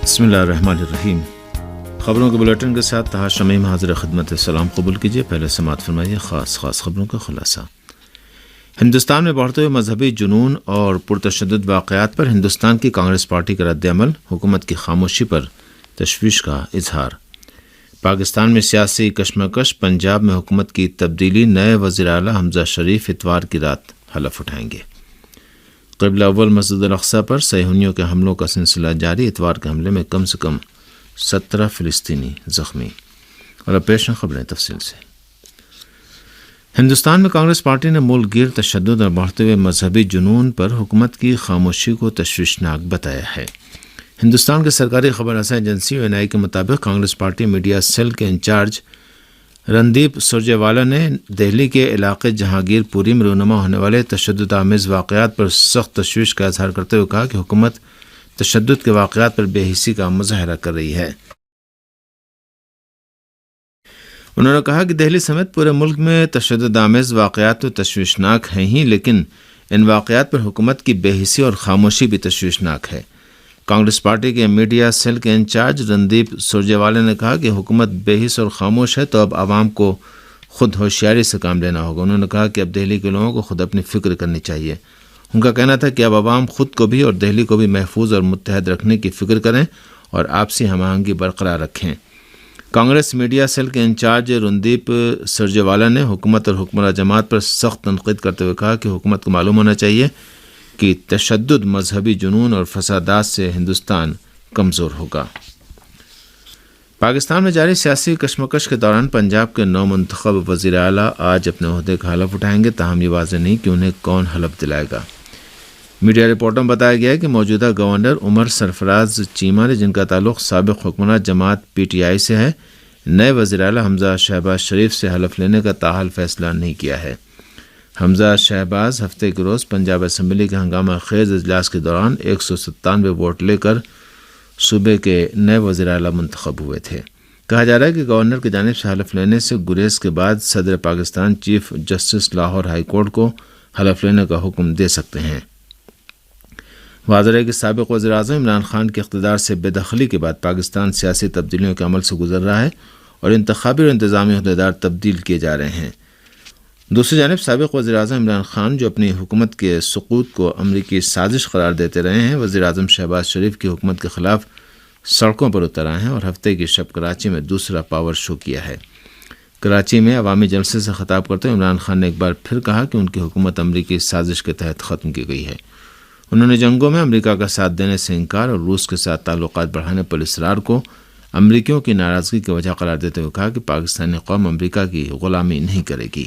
بسم اللہ الرحمن الرحیم۔ خبروں کے بلیٹن کے ساتھ طاہر شمیم حاضر خدمت، سلام قبول کیجیے۔ پہلے سماعت فرمائیے خاص خبروں کا خلاصہ۔ ہندوستان میں بڑھتے ہوئے مذہبی جنون اور پرتشدد واقعات پر ہندوستان کی کانگریس پارٹی کا رد عمل، حکومت کی خاموشی پر تشویش کا اظہار۔ پاکستان میں سیاسی کشمکش، پنجاب میں حکومت کی تبدیلی، نئے وزیر اعلیٰ حمزہ شریف اتوار کی رات حلف اٹھائیں گے۔ قبلہ اول مسجد الاقصی پر صہیونیوں کے حملوں کا سلسلہ جاری، اتوار کے حملے میں کم سے کم 17 فلسطینی زخمی۔ اور اب پیش ہیں خبریں تفصیل سے۔ ہندوستان میں کانگریس پارٹی نے ملک گیر تشدد اور بڑھتے ہوئے مذہبی جنون پر حکومت کی خاموشی کو تشویشناک بتایا ہے۔ ہندوستان کے سرکاری خبر رساں ایجنسی NI کے مطابق کانگریس پارٹی میڈیا سیل کے انچارج رندیپ سرجیوالا نے دہلی کے علاقے جہانگیر پوری میں رونما ہونے والے تشدد آمیز واقعات پر سخت تشویش کا اظہار کرتے ہوئے کہا کہ حکومت تشدد کے واقعات پر بے حسی کا مظاہرہ کر رہی ہے۔ انہوں نے کہا کہ دہلی سمیت پورے ملک میں تشدد آمیز واقعات تو تشویشناک ہیں ہی، لیکن ان واقعات پر حکومت کی بے حسی اور خاموشی بھی تشویشناک ہے۔ کانگریس پارٹی کے میڈیا سیل کے انچارج رندیپ سرجیوالا نے کہا کہ حکومت بے حس اور خاموش ہے تو اب عوام کو خود ہوشیاری سے کام لینا ہوگا۔ انہوں نے کہا کہ اب دہلی کے لوگوں کو خود اپنی فکر کرنی چاہیے۔ ان کا کہنا تھا کہ اب عوام خود کو بھی اور دہلی کو بھی محفوظ اور متحد رکھنے کی فکر کریں اور آپسی ہم آہنگی برقرار رکھیں۔ کانگریس میڈیا سیل کے انچارج رندیپ سرجیوالا نے حکومت اور حکمراں جماعت پر سخت تنقید کرتے ہوئے کہا کہ حکومت کو معلوم ہونا چاہیے کہ تشدد، مذہبی جنون اور فسادات سے ہندوستان کمزور ہوگا۔ پاکستان میں جاری سیاسی کشمکش کے دوران پنجاب کے نومنتخب وزیر اعلیٰ آج اپنے عہدے کا حلف اٹھائیں گے، تاہم یہ واضح نہیں کہ انہیں کون حلف دلائے گا۔ میڈیا رپورٹوں میں بتایا گیا ہے کہ موجودہ گورنر عمر سرفراز چیمہ نے، جن کا تعلق سابق حکمراں جماعت PTI سے ہے، نئے وزیر اعلیٰ حمزہ شہباز شریف سے حلف لینے کا تاحال فیصلہ نہیں کیا ہے۔ حمزہ شہباز ہفتے کے روز پنجاب اسمبلی کے ہنگامہ خیز اجلاس کے دوران 197 ووٹ لے کر صوبے کے نئے وزیر اعلیٰ منتخب ہوئے تھے۔ کہا جا رہا ہے کہ گورنر کی جانب سے حلف لینے سے گریز کے بعد صدر Pakistan chief justice Lahore high court کو حلف لینے کا حکم دے سکتے ہیں۔ واضح ہے کہ سابق وزیر اعظم عمران خان کے اقتدار سے بے دخلی کے بعد پاکستان سیاسی تبدیلیوں کے عمل سے گزر رہا ہے اور انتخابی اور انتظامی عہدیدار تبدیل کیے جا رہے ہیں۔ دوسری جانب سابق وزیر اعظم عمران خان، جو اپنی حکومت کے سقوط کو امریکی سازش قرار دیتے رہے ہیں، وزیر اعظم شہباز شریف کی حکومت کے خلاف سڑکوں پر اتر آئے ہیں اور ہفتے کی شب کراچی میں دوسرا پاور شو کیا ہے۔ کراچی میں عوامی جلسے سے خطاب کرتے ہوئے عمران خان نے ایک بار پھر کہا کہ ان کی حکومت امریکی سازش کے تحت ختم کی گئی ہے۔ انہوں نے جنگوں میں امریکہ کا ساتھ دینے سے انکار اور روس کے ساتھ تعلقات بڑھانے پر اصرار کو امریکیوں کی ناراضگی کی وجہ قرار دیتے ہوئے کہا کہ پاکستانی قوم امریکہ کی غلامی نہیں کرے گی۔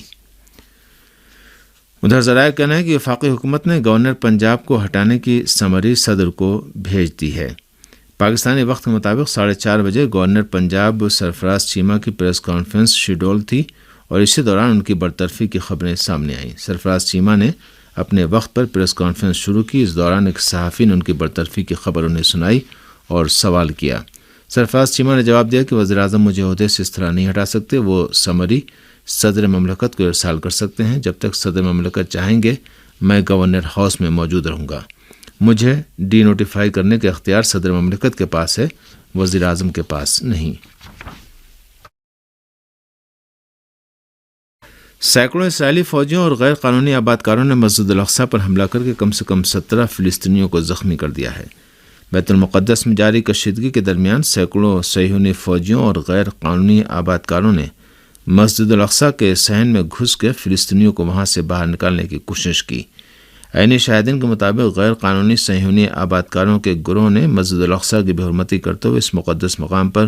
ادھر ذرائع کا کہنا ہے کہ وفاقی حکومت نے گورنر پنجاب کو ہٹانے کی سمری صدر کو بھیج دی ہے۔ پاکستانی وقت کے مطابق 4:30 بجے گورنر پنجاب سرفراز چیمہ کی پریس کانفرنس شیڈول تھی اور اسی دوران ان کی برطرفی کی خبریں سامنے آئیں۔ سرفراز چیمہ نے اپنے وقت پر پریس کانفرنس شروع کی۔ اس دوران ایک صحافی نے ان کی برطرفی کی خبر انہیں سنائی اور سوال کیا۔ سرفراز چیمہ نے جواب دیا کہ وزیر اعظم مجھے عہدے سے اس طرح نہیں ہٹا سکتے، وہ سمری صدر مملکت کو ارسال کر سکتے ہیں۔ جب تک صدر مملکت چاہیں گے میں گورنر ہاؤس میں موجود رہوں گا۔ مجھے ڈی نوٹیفائی کرنے کا اختیار صدر مملکت کے پاس ہے، وزیر اعظم کے پاس نہیں۔ سینکڑوں اسرائیلی فوجیوں اور غیر قانونی آبادکاروں نے مسجد الاقصی پر حملہ کر کے کم سے کم 17 فلسطینیوں کو زخمی کر دیا ہے۔ بیت المقدس میں جاری کشیدگی کے درمیان سینکڑوں صہیونی فوجیوں اور غیر قانونی آبادکاروں نے مسجد الاقصی کے صحن میں گھس کے فلسطینیوں کو وہاں سے باہر نکالنے کی کوشش کی۔ عینی شاہدین کے مطابق غیر قانونی صہیونی آبادکاروں کے گروہ نے مسجد الاقصی کی بے حرمتی کرتے ہوئے اس مقدس مقام پر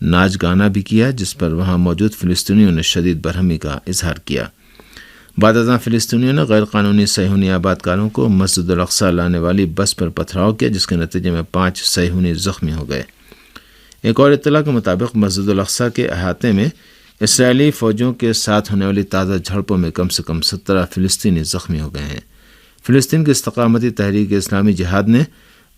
ناچ گانا بھی کیا، جس پر وہاں موجود فلسطینیوں نے شدید برہمی کا اظہار کیا۔ بعد ازاں فلسطینیوں نے غیر قانونی صہیونی آبادکاروں کو مسجد الاقصی لانے والی بس پر پتھراؤ کیا، جس کے نتیجے میں 5 صہیونی زخمی ہو گئے۔ ایک اور اطلاع کے مطابق مسجد الاقصی کے احاطے میں اسرائیلی فوجیوں کے ساتھ ہونے والی تازہ جھڑپوں میں کم سے کم 17 فلسطینی زخمی ہو گئے ہیں۔ فلسطین کی استقامتی تحریک اسلامی جہاد نے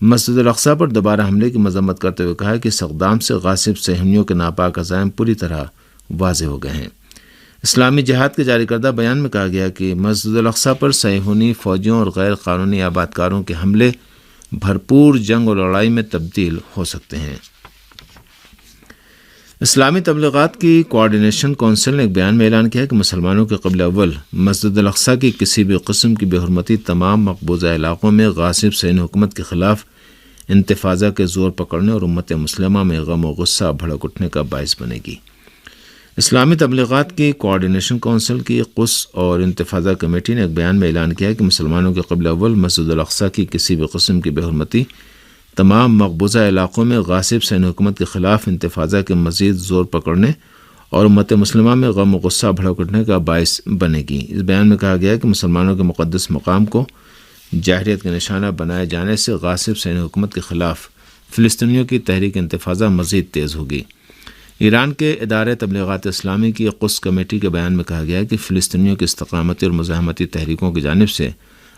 مسجد الاقصی پر دوبارہ حملے کی مذمت کرتے ہوئے کہا کہ اس اقدام سے غاصب صہیونیوں کے ناپاک عزائم پوری طرح واضح ہو گئے ہیں۔ اسلامی جہاد کے جاری کردہ بیان میں کہا گیا کہ مسجد الاقصی پر صہیونی فوجیوں اور غیر قانونی آبادکاروں کے حملے بھرپور جنگ اور لڑائی میں تبدیل ہو سکتے ہیں۔ اسلامی تبلیغات کی کوآرڈینیشن کونسل نے ایک بیان میں اعلان کیا کہ مسلمانوں کے قبل اول مسجد الاقصیٰ کی کسی بھی قسم کی بے حرمتی تمام مقبوضہ علاقوں میں غاصب صہیونی حکومت کے خلاف انتفاضہ کے زور پکڑنے اور امت مسلمہ میں غم و غصہ بھڑک اٹھنے کا باعث بنے گی۔ اسلامی تبلیغات کی کوآرڈینیشن کونسل کی قدس اور انتفاضہ کمیٹی نے ایک بیان میں اعلان کیا کہ مسلمانوں کے قبل اول مسجد الاقصیٰ کی کسی بھی قسم کی بے حرمتی تمام مقبوضہ علاقوں میں غاصب صہیونی حکومت کے خلاف انتفاضہ کے مزید زور پکڑنے اور امت مسلمہ میں غم و غصہ بھڑک اٹھنے کا باعث بنے گی۔ اس بیان میں کہا گیا کہ مسلمانوں کے مقدس مقام کو جاہلیت کا نشانہ بنائے جانے سے غاصب صہیونی حکومت کے خلاف فلسطینیوں کی تحریک انتفاضہ مزید تیز ہوگی۔ ایران کے ادارے تبلیغات اسلامی کی قدس کمیٹی کے بیان میں کہا گیا ہے کہ فلسطینیوں کی استقامتی اور مزاحمتی تحریکوں کی جانب سے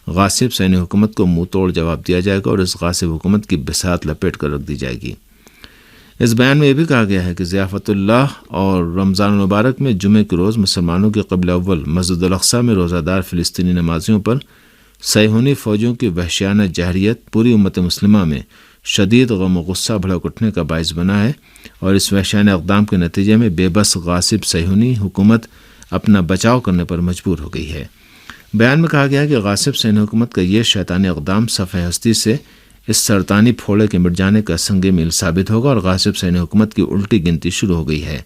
غاصب صہیونی حکومت کو منہ توڑ جواب دیا جائے گا اور اس غاصب حکومت کی بساط لپیٹ کر رکھ دی جائے گی۔ اس بیان میں یہ بھی کہا گیا ہے کہ ضیافت اللہ اور رمضان المبارک میں جمعے کے روز مسلمانوں کے قبل اول مسجد الاقصیٰ میں روزہ دار فلسطینی نمازیوں پر صہیونی فوجوں کی وحشیانہ جہریت پوری امت مسلمہ میں شدید غم و غصہ بھڑک اٹھنے کا باعث بنا ہے اور اس وحشیانہ اقدام کے نتیجے میں بے بس غاصب صہیونی حکومت اپنا بچاؤ کرنے پر مجبور ہو گئی ہے۔ بیان میں کہا گیا کہ غاصب صہیونی حکومت کا یہ شیطانی اقدام صفحہ ہستی سے اس سرطانی پھوڑے کے مٹ جانے کا سنگ میل ثابت ہوگا اور غاصب صہیونی حکومت کی الٹی گنتی شروع ہو گئی ہے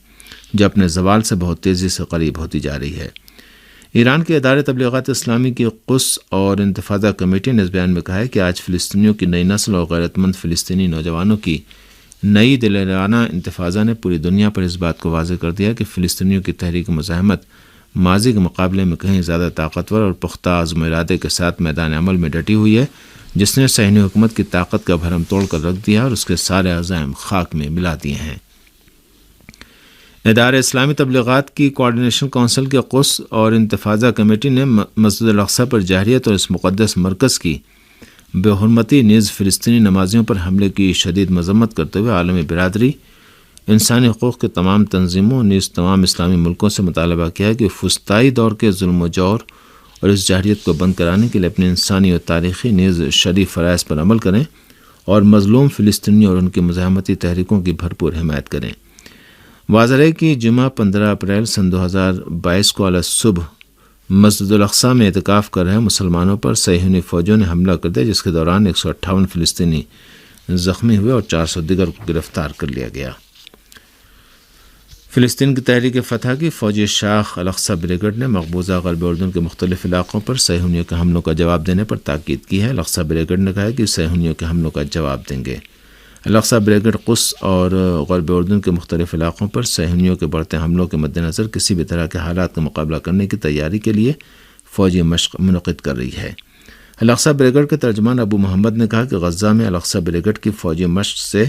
جو اپنے زوال سے بہت تیزی سے قریب ہوتی جا رہی ہے۔ ایران کے ادارے تبلیغات اسلامی کی قدس اور انتفاضہ کمیٹی نے اس بیان میں کہا ہے کہ آج فلسطینیوں کی نئی نسل اور غیرت مند فلسطینی نوجوانوں کی نئی دلانہ انتفاضہ نے پوری دنیا پر اس بات کو واضح کر دیا کہ فلسطینیوں کی تحریک مزاحمت ماضی کے مقابلے میں کہیں زیادہ طاقتور اور پختہ عزم و ارادے کے ساتھ میدان عمل میں ڈٹی ہوئی ہے، جس نے صہیونی حکومت کی طاقت کا بھرم توڑ کر رکھ دیا اور اس کے سارے عزائم خاک میں ملا دیے ہیں۔ ادارے اسلامی تبلیغات کی کوآرڈینیشن کونسل کے قدس اور انتفاضہ کمیٹی نے مسجد الاقصیٰ پر جاہلیت اور اس مقدس مرکز کی بے حرمتی نیز فلسطینی نمازیوں پر حملے کی شدید مذمت کرتے ہوئے عالمی برادری، انسانی حقوق کے تمام تنظیموں نیز تمام اسلامی ملکوں سے مطالبہ کیا ہے کہ وسطائی دور کے ظلم و جور اور اس جاہلیت کو بند کرانے کے لیے اپنے انسانی اور تاریخی نیز شرعی فرائض پر عمل کریں اور مظلوم فلسطینیوں اور ان کی مزاحمتی تحریکوں کی بھرپور حمایت کریں۔ واضح ہے کہ جمعہ 15 اپریل سن 2022 کو علیہ صبح مسجد الاقصیٰ میں اعتکاف کر رہے مسلمانوں پر صہیونی فوجوں نے حملہ کر دیا، جس کے دوران 158 فلسطینی زخمی ہوئے اور 400 دیگر کو گرفتار کر لیا گیا۔ فلسطین کی تحریک فتح کی فوجی شاخ الاقصیٰ بریگیڈ نے مقبوضہ غرب اردن کے مختلف علاقوں پر صہیونیوں کے حملوں کا جواب دینے پر تاکید کی ہے۔ الاقصیٰ بریگیڈ نے کہا ہے کہ صہیونیوں کے حملوں کا جواب دیں گے۔ الاقصیٰ بریگیڈ قدس اور غرب اردن کے مختلف علاقوں پر صہیونیوں کے بڑھتے حملوں کے مد نظر کسی بھی طرح کے حالات کا مقابلہ کرنے کی تیاری کے لیے فوجی مشق منعقد کر رہی ہے۔ الاقصیٰ بریگیڈ کے ترجمان ابو محمد نے کہا کہ غزہ میں الاقصیٰ بریگیڈ کی فوجی مشق سے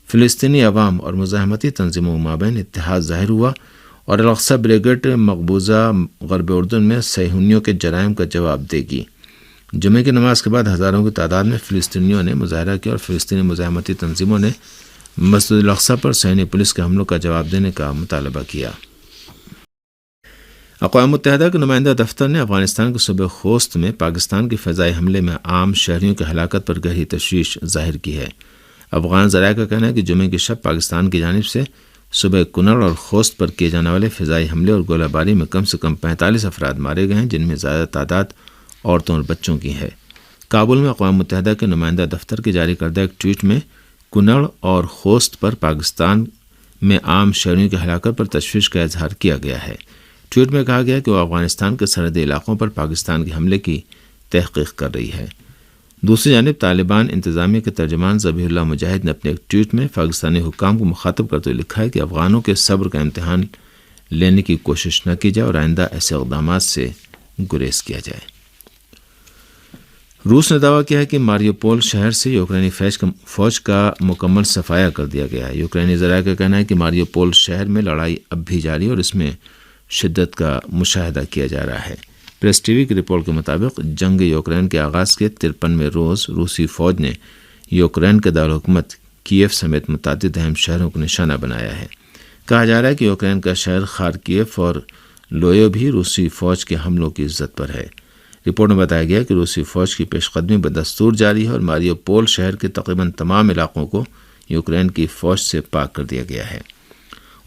فلسطینی عوام اور مزاحمتی تنظیموں کے مابین اتحاد ظاہر ہوا اور الاقصیٰ بریگیڈ مقبوضہ غرب اردن میں صہیونیوں کے جرائم کا جواب دے گی۔ جمعے کی نماز کے بعد ہزاروں کی تعداد میں فلسطینیوں نے مظاہرہ کیا اور فلسطینی مزاحمتی تنظیموں نے مسجد الاقصیٰ پر صہیونی پولیس کے حملوں کا جواب دینے کا مطالبہ کیا۔ اقوام متحدہ کے نمائندہ دفتر نے افغانستان کے صوبے خوست میں پاکستان کے فضائی حملے میں عام شہریوں کی ہلاکت پر گہری تشویش ظاہر کی ہے۔ افغان ذرائع کا کہنا ہے کہ جمعے کی شب پاکستان کی جانب سے صوبے کنڑ اور خوست پر کیے جانے والے فضائی حملے اور گولہ باری میں کم سے کم 45 افراد مارے گئے ہیں، جن میں زیادہ تعداد عورتوں اور بچوں کی ہے۔ کابل میں اقوام متحدہ کے نمائندہ دفتر کے جاری کردہ ایک ٹویٹ میں کنڑ اور خوست پر پاکستان میں عام شہریوں کی ہلاکت پر تشویش کا اظہار کیا گیا ہے۔ ٹویٹ میں کہا گیا کہ وہ افغانستان کے سرحدی علاقوں پر پاکستان کے حملے کی تحقیق کر رہی ہے۔ دوسری جانب طالبان انتظامیہ کے ترجمان ذبیح اللہ مجاہد نے اپنے ایک ٹویٹ میں پاکستانی حکام کو مخاطب کرتے ہوئے لکھا ہے کہ افغانوں کے صبر کا امتحان لینے کی کوشش نہ کی جائے اور آئندہ ایسے اقدامات سے گریز کیا جائے۔ روس نے دعویٰ کیا ہے کہ ماریوپول شہر سے یوکرینی فوج کا مکمل صفایا کر دیا گیا ہے۔ یوکرینی ذرائع کا کہنا ہے کہ ماریوپول شہر میں لڑائی اب بھی جاری ہے اور اس میں شدت کا مشاہدہ کیا جا رہا ہے۔ پریس ٹی وی کی رپورٹ کے مطابق جنگ یوکرین کے آغاز کے 53ویں روز روسی فوج نے یوکرین کے دارالحکومت کیف سمیت متعدد اہم شہروں کو نشانہ بنایا ہے۔ کہا جا رہا ہے کہ یوکرین کا شہر خارکیف اور لویو بھی روسی فوج کے حملوں کی زد پر ہے۔ رپورٹ میں بتایا گیا کہ روسی فوج کی پیش قدمی بدستور جاری ہے اور ماریو پول شہر کے تقریباً تمام علاقوں کو یوکرین کی فوج سے پاک کر دیا گیا ہے۔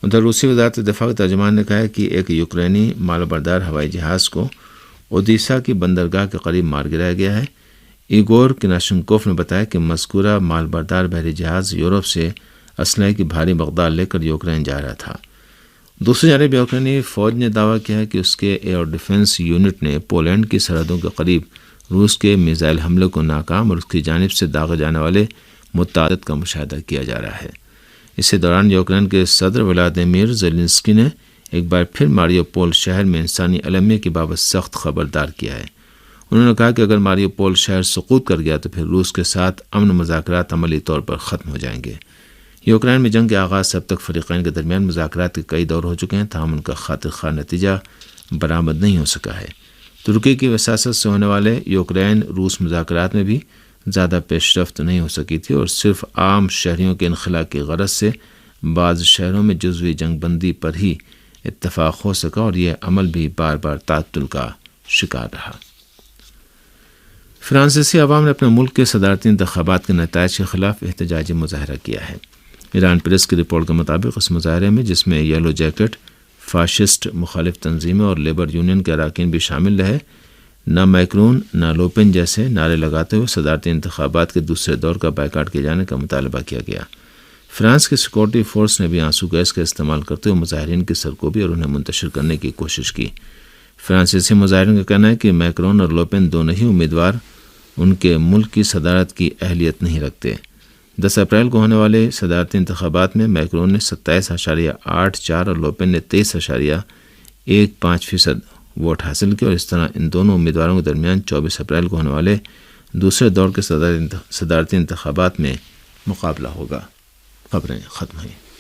ادھر روسی وزارت دفاع کے ترجمان نے کہا ہے کہ ایک یوکرینی مال بردار ہوائی جہاز کو اودیسا کی بندرگاہ کے قریب مار گرایا گیا ہے۔ ایگور کناشنکوف نے بتایا کہ مذکورہ مال بردار بحری جہاز یورپ سے اسلحے کی بھاری مقدار لے کر یوکرین جا رہا تھا۔ دوسری جانب یوکرینی فوج نے دعویٰ کیا ہے کہ اس کے ایئر ڈیفنس یونٹ نے پولینڈ کی سرحدوں کے قریب روس کے میزائل حملے کو ناکام اور اس کی جانب سے داغے جانے والے متعدد کا مشاہدہ کیا جا رہا ہے۔ اسی دوران یوکرین کے صدر ولادیمیر زیلنسکی نے ایک بار پھر ماریو پول شہر میں انسانی الیمیہ کی بابت سخت خبردار کیا ہے۔ انہوں نے کہا کہ اگر ماریو پول شہر سقوط کر گیا تو پھر روس کے ساتھ امن مذاکرات عملی طور پر ختم ہو جائیں گے۔ یوکرین میں جنگ کے آغاز سے اب تک فریقین کے درمیان مذاکرات کے کئی دور ہو چکے ہیں، تاہم ان کا خاطر خواہ نتیجہ برآمد نہیں ہو سکا ہے۔ ترکی کی وساست سے ہونے والے یوکرین روس مذاکرات میں بھی زیادہ پیش رفت نہیں ہو سکی تھی اور صرف عام شہریوں کے انخلاء کی غرض سے بعض شہروں میں جزوی جنگ بندی پر ہی اتفاق ہو سکا اور یہ عمل بھی بار بار تعطل کا شکار رہا۔ فرانسیسی عوام نے اپنے ملک کے صدارتی انتخابات کے نتائج کے خلاف احتجاجی مظاہرہ کیا ہے۔ ایران پریس کی رپورٹ کے مطابق اس مظاہرے میں، جس میں یلو جیکٹ، فاشسٹ مخالف تنظیمیں اور لیبر یونین کے اراکین بھی شامل رہے، نہ میکرون نہ لوپن جیسے نعرے لگاتے ہوئے صدارتی انتخابات کے دوسرے دور کا بائیکاٹ کیے جانے کا مطالبہ کیا گیا۔ فرانس کی سیکورٹی فورس نے بھی آنسو گیس کا استعمال کرتے ہوئے مظاہرین کی سرکوبی اور انہیں منتشر کرنے کی کوشش کی۔ فرانسیسی مظاہرین کا کہنا ہے کہ میکرون اور لوپن دونوں ہی امیدوار ان کے ملک کی صدارت کی اہلیت نہیں رکھتے۔ 10 اپریل کو ہونے والے صدارتی انتخابات میں میکرون نے 27.84 اور لوپن نے 23.15% ووٹ حاصل کیا اور اس طرح ان دونوں امیدواروں کے درمیان 24 اپریل کو ہونے والے دوسرے دور کے صدارتی انتخابات میں مقابلہ ہوگا۔ خبریں ختم ہوئیں۔